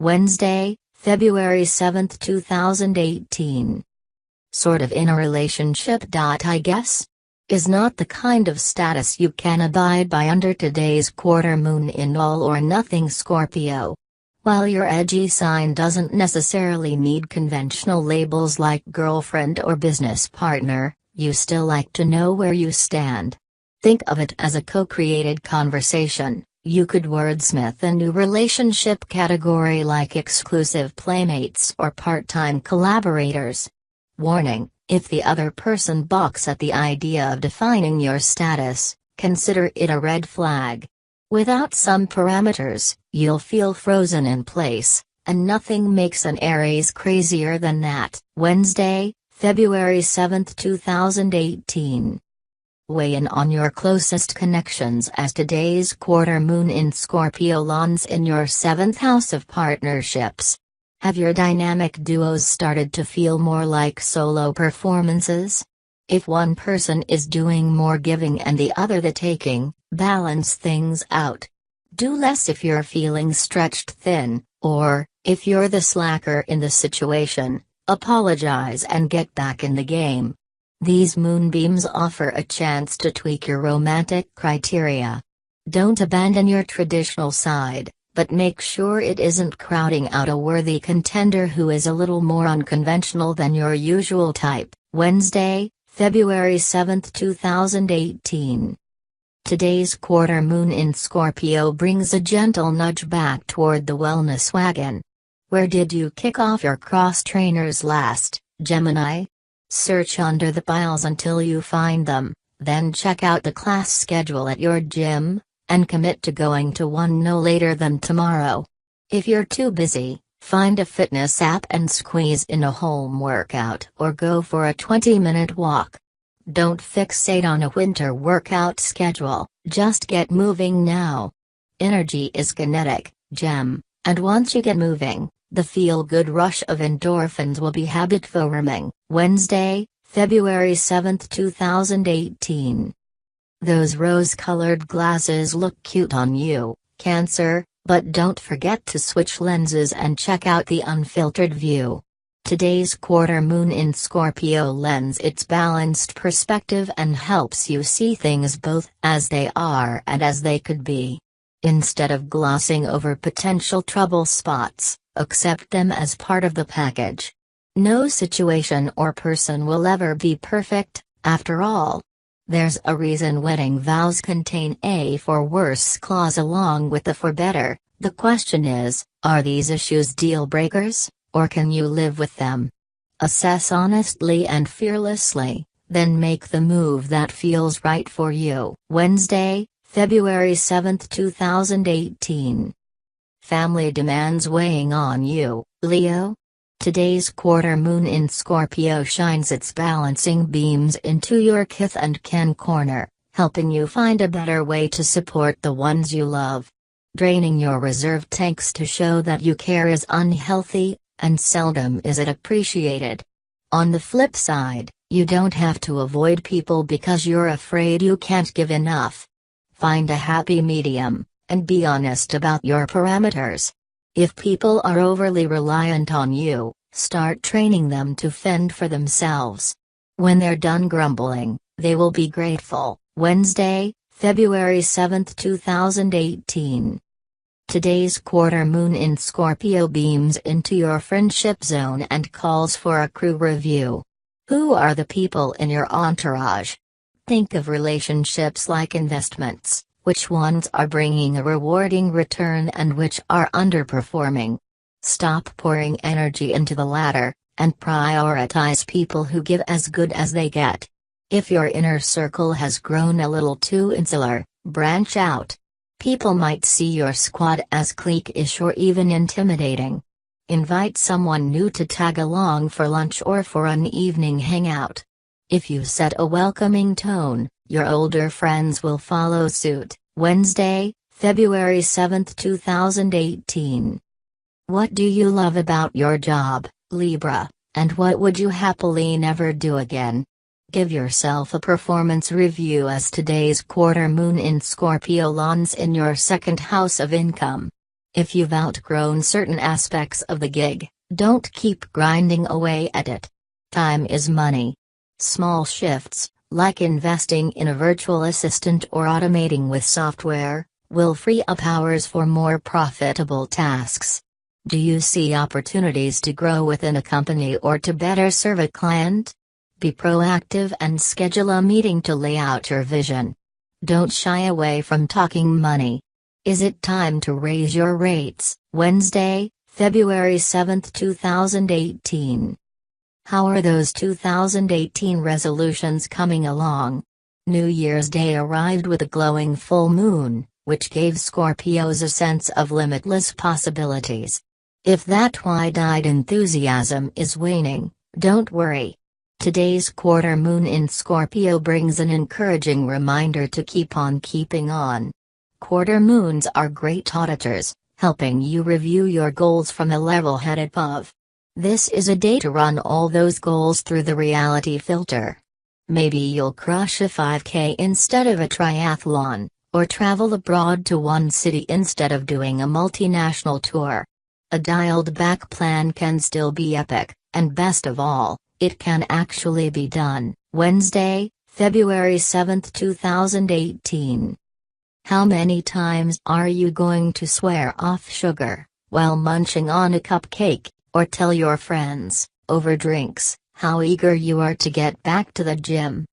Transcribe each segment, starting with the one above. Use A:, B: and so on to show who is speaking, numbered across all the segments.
A: Wednesday, February 7, 2018. Sort of in a relationship. I guess? Is not the kind of status you can abide by under today's quarter moon in all or nothing Scorpio. While your edgy sign doesn't necessarily need conventional labels like girlfriend or business partner, you still like to know where you stand. Think of it as a co-created conversation. You could wordsmith a new relationship category like exclusive playmates or part-time collaborators. Warning: if the other person balks at the idea of defining your status, consider it a red flag. Without some parameters, you'll feel frozen in place, and nothing makes an Aries crazier than that. Wednesday, February 7, 2018. Weigh in on your closest connections as today's quarter moon in Scorpio lands in your 7th house of partnerships. Have your dynamic duos started to feel more like solo performances? If one person is doing more giving and the other the taking, balance things out. Do less if you're feeling stretched thin, or, if you're the slacker in the situation, apologize and get back in the game. These moonbeams offer a chance to tweak your romantic criteria. Don't abandon your traditional side, but make sure it isn't crowding out a worthy contender who is a little more unconventional than your usual type. Wednesday, February 7, 2018. Today's quarter moon in Scorpio brings a gentle nudge back toward the wellness wagon. Where did you kick off your cross trainers last, Gemini? Search under the piles until you find them, then check out the class schedule at your gym, and commit to going to one no later than tomorrow. If you're too busy, find a fitness app and squeeze in a home workout or go for a 20-minute walk. Don't fixate on a winter workout schedule, just get moving now. Energy is kinetic, Gem, and once you get moving, the feel-good rush of endorphins will be habit-forming. Wednesday, February 7, 2018. Those rose-colored glasses look cute on you, Cancer, but don't forget to switch lenses and check out the unfiltered view. Today's quarter moon in Scorpio lends its balanced perspective and helps you see things both as they are and as they could be. Instead of glossing over potential trouble spots, accept them as part of the package. No situation or person will ever be perfect, after all. There's a reason wedding vows contain a for worse clause along with the for better. The question is, are these issues deal breakers, or can you live with them? Assess honestly and fearlessly, then make the move that feels right for you. Wednesday, February 7, 2018. Family demands weighing on you, Leo? Today's quarter moon in Scorpio shines its balancing beams into your kith and kin corner, helping you find a better way to support the ones you love. Draining your reserve tanks to show that you care is unhealthy, and seldom is it appreciated. On the flip side, you don't have to avoid people because you're afraid you can't give enough. Find a happy medium, and be honest about your parameters. If people are overly reliant on you, start training them to fend for themselves. When they're done grumbling, they will be grateful. Wednesday, February 7, 2018. Today's quarter moon in Scorpio beams into your friendship zone and calls for a crew review. Who are the people in your entourage? Think of relationships like investments. Which ones are bringing a rewarding return and which are underperforming? Stop pouring energy into the latter, and prioritize people who give as good as they get. If your inner circle has grown a little too insular, branch out. People might see your squad as clique-ish or even intimidating. Invite someone new to tag along for lunch or for an evening hangout. If you set a welcoming tone, your older friends will follow suit. Wednesday, February 7, 2018. What do you love about your job, Libra, and what would you happily never do again? Give yourself a performance review as today's quarter moon in Scorpio lands in your 2nd house of income. If you've outgrown certain aspects of the gig, don't keep grinding away at it. Time is money. Small shifts, like investing in a virtual assistant or automating with software, will free up hours for more profitable tasks. Do you see opportunities to grow within a company or to better serve a client? Be proactive and schedule a meeting to lay out your vision. Don't shy away from talking money. Is it time to raise your rates? Wednesday, February 7, 2018. How are those 2018 resolutions coming along? New Year's Day arrived with a glowing full moon, which gave Scorpios a sense of limitless possibilities. If that wide-eyed enthusiasm is waning, don't worry. Today's quarter moon in Scorpio brings an encouraging reminder to keep on keeping on. Quarter moons are great auditors, helping you review your goals from a level-headed above. This is a day to run all those goals through the reality filter. Maybe you'll crush a 5K instead of a triathlon, or travel abroad to one city instead of doing a multinational tour. A dialed-back plan can still be epic, and best of all, it can actually be done. Wednesday, February 7, 2018. How many times are you going to swear off sugar, while munching on a cupcake, or tell your friends, over drinks, how eager you are to get back to the gym?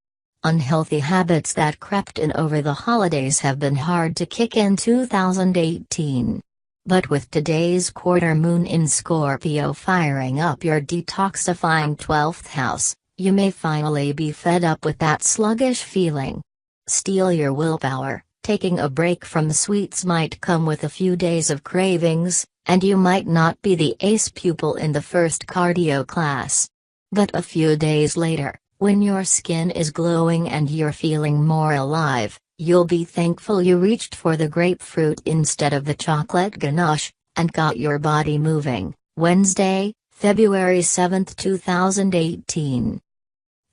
A: Unhealthy habits that crept in over the holidays have been hard to kick in 2018. But with today's quarter moon in Scorpio firing up your detoxifying 12th house, you may finally be fed up with that sluggish feeling. Steel your willpower. Taking a break from sweets might come with a few days of cravings, and you might not be the ace pupil in the first cardio class. But a few days later, when your skin is glowing and you're feeling more alive, you'll be thankful you reached for the grapefruit instead of the chocolate ganache, and got your body moving. Wednesday, February 7, 2018.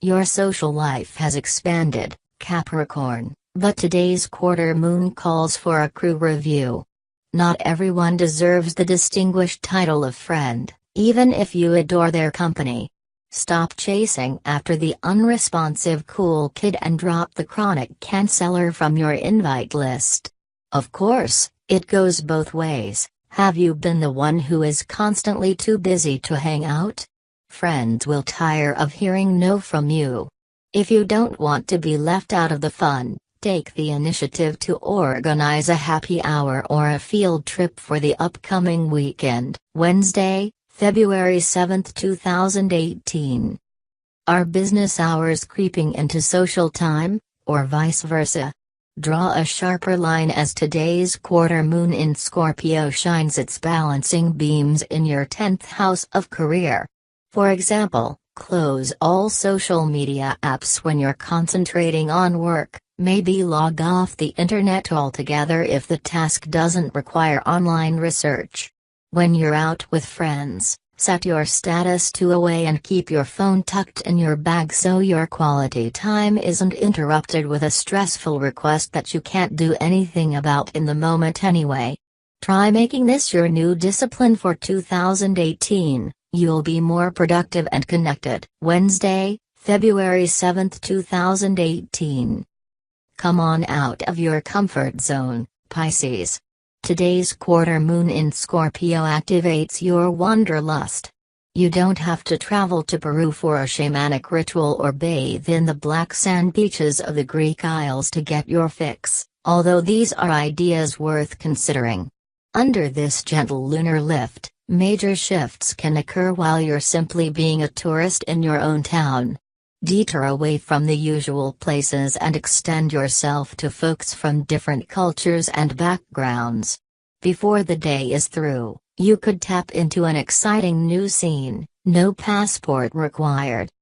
A: Your social life has expanded, Capricorn. But today's quarter moon calls for a crew review. Not everyone deserves the distinguished title of friend, even if you adore their company. Stop chasing after the unresponsive cool kid and drop the chronic canceller from your invite list. Of course, it goes both ways. Have you been the one who is constantly too busy to hang out? Friends will tire of hearing no from you. If you don't want to be left out of the fun, take the initiative to organize a happy hour or a field trip for the upcoming weekend. Wednesday, February 7, 2018. Are business hours creeping into social time, or vice versa? Draw a sharper line as today's quarter moon in Scorpio shines its balancing beams in your 10th house of career. For example, close all social media apps when you're concentrating on work. Maybe log off the internet altogether if the task doesn't require online research. When you're out with friends, set your status to away and keep your phone tucked in your bag so your quality time isn't interrupted with a stressful request that you can't do anything about in the moment anyway. Try making this your new discipline for 2018, you'll be more productive and connected. Wednesday, February 7, 2018. Come on out of your comfort zone, Pisces. Today's quarter moon in Scorpio activates your wanderlust. You don't have to travel to Peru for a shamanic ritual or bathe in the black sand beaches of the Greek Isles to get your fix, although these are ideas worth considering. Under this gentle lunar lift, major shifts can occur while you're simply being a tourist in your own town. Detour away from the usual places and extend yourself to folks from different cultures and backgrounds. Before the day is through, you could tap into an exciting new scene, no passport required.